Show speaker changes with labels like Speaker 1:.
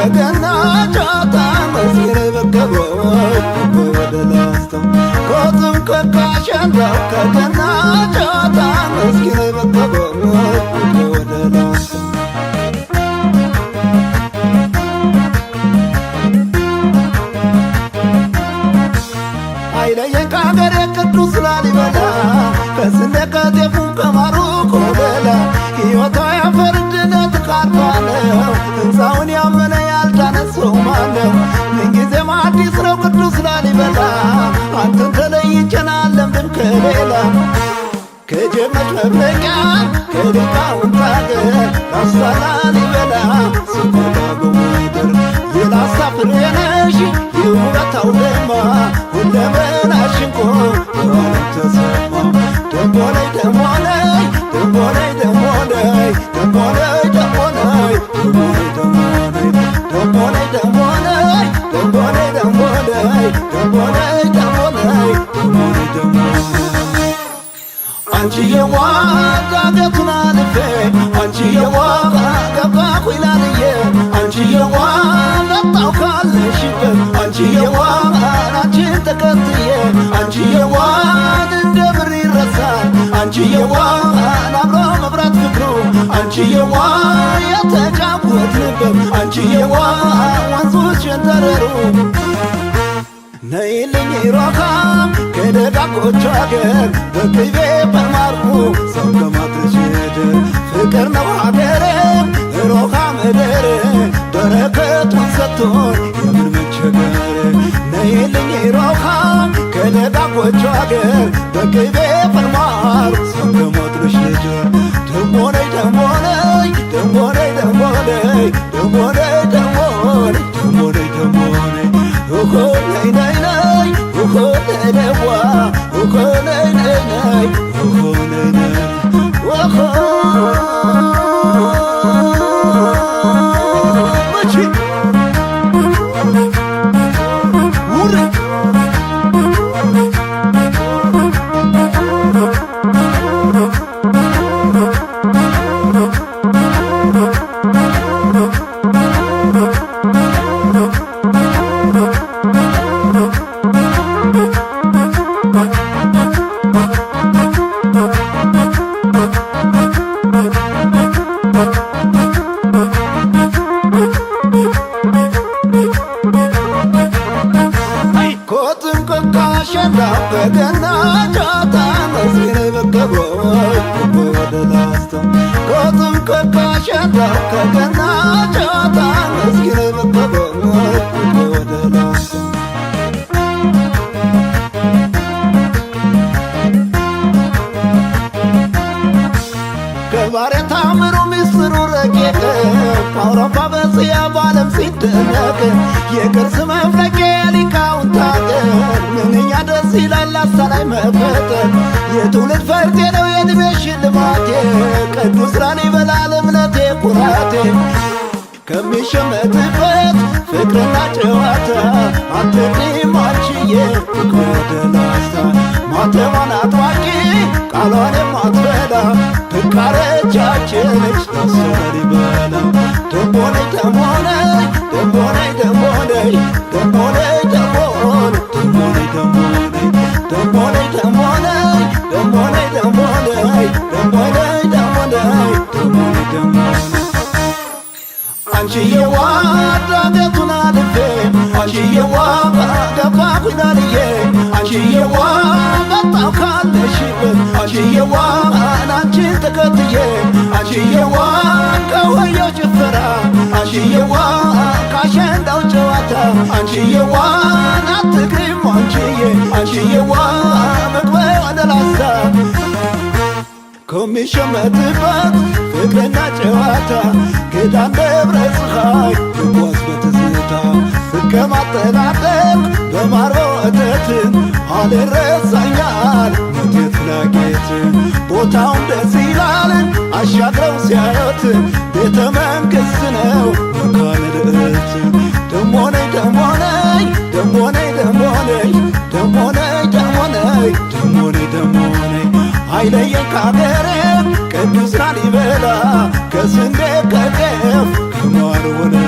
Speaker 1: ከገና ጨዋታ መስጊድ በከበወይ ወደ ላስታ ኮቱም ከካሸንዳው ከገና ጨዋታ መስጊድ በከበወይ ወደ ላስታ አይለየን ከአገሬ ቅዱስ ላሊበላ ከስንዴ ከጤፉ ከማሩ ኮለላ ሕይወቷ ያፈር ድነት ካርቷለው ሕንፃውን ያመነ ያልዳነ ሰው ማነው? ምንጊዜም አዲስ ነው ቅዱስ ላሊበላ አንተን ተለይቼን አልለምድም ከሌላ ከጀመች መፍለቂያ ከሊቃውንት አገር ላስታ ላሊበላ ስቆላ በምድር የላስታ ፍሬ ነሽ የውበታው ደማ ሁለመናሽ እንቆ በዓለም ተሰማ ደሞ ነይ ደሞ ነይ ደሞ ነይ ደሞ ነይ ደሞ ነይ ደሞ ነይ ደሞ ነይ ደሞ ነይ ደሞ ነይ ደሞ ነይ ደሞ ነይ ደሞ ነይ ደሞ ነይ ደሞ ነይ ደሞ አንቺ የዋጋ ዳገቱን አልፌ አንቺ የዋጋ ገባኩኝ ላልዬ አንቺ የዋጋ መጣሁ ካለሽበት አንቺ የዋጋ አንቺን ተከትዬ አንቺ የዋጋ እንደ ብር ይረሳል አንቺ የዋጋ አብሮ መብራት ፍቅሩ አንቺ የዋጋ የተጫወትንበት አንቺ የዋጋ ወንዞች ሸንተረሩ ነይልኝ ሮካም ከደጋጎቹ አገር በቅቤ በማርኩ ሰው ከማድረሽ ሄደር ፍቅር ነው ሀገሬ ሮካ ምድር በረከቱን ሰጥቶን የምን መቸገር ነይልኝ ሮካም ከደጋጎቹ አገር በቅቤ በማርኩ ሰው ከማድረሽ ሄደር ደሞ ነይ ደሞ ነይ ደሞ ነይ ደሞ ነይ ደሞ ነይ ደሞ ነይ ደሞ ነይ ደሞ ነይ ኦሆ ነይ ነይ ነይ ኦሆ ነይ ነይዋ ኦሆ ነይ ነይ ነይ ኦሆ ነይ ነይ ኦሆ መቼ ውሪ ኮትም ከካሸንዳ በገና ጨዋታ መስጊድ በከበወይ ወደ ላስታ ኮትም ከካሸንዳ ከገና ጨዋታ መስጊድ በከበወይ ወደ ላስታ ገባሬ ታምሩ ሚስጥሩ ረቂቅ አውሮፓ በእስያ በዓለም ሲደነቅ የቅርስ መፍለቂያ ሊቃውንት አገር ምንኛ ደስ ይላል ላስታ ላይ መፈጠር የትውልድ ፈርጤ ነው የዕድሜ ሽልማቴ ቅዱስ ላሊበላ ለእምነቴ ኩራቴ ከሚሸመትበት ፍቅርና ጨዋታ አትቅሪም አንቺዬ ወደ ላስታ ማተሟን አጥባቂ ቃሏን የማትበላ ፍቃረቻችንች ላስታ ላሊበላ ደሞ ነይ ደሞ ነይ ደሞ ነይ ደሞ ነይ ደሞ ነይ ደሞ ነይ ደሞ ነይ ደሞ ነይ ደሞ ነይ ደሞ ነይ ደሞ ነይ ደሞ ነይ ደሞ ነይ ደሞ ነይ ደሞ ነይ አንቺ የዋጋ ዳገቱን አልፌ አንቺ የዋጋ ገባኩኝ ላልዬ አንቺ የዋጋ መጣሁ ካለሽበት አንቺ የዋጋ አንቺን ተከትዬ አንቺ የዋጋ ከወየው ጭፈራ አንቺ የዋጋ ካሸንዳው ጨዋታ አንቺ የዋጋ አትቅሪም አንቺዬ አንቺ የዋጋ መግቢያ ወደ ላስታ ከሚሸመትበት ፍቅርና ጨዋታ ገዳም ደብረ ፀሐይ ልጓዝ በትዝታ ስከማጠናጠቅ በማር በወተት አልረሳኛል መቴት ላጌት ቦታውን ደስ ይላል አሻግረው ሲያዩት ቤተ መንግሥት ነው መካነ ልዕልት ደሞ ነይ ደሞ ነይ ደሞ ነይ ደሞ ነይ ደሞ ነይ ደሞ ነይ ደሞ ነይ ደሞ ነይ አይለየን ከአገሬ ቅዱስ ላሊበላ ከስንዴ ከጤፍ ከማር ወለላ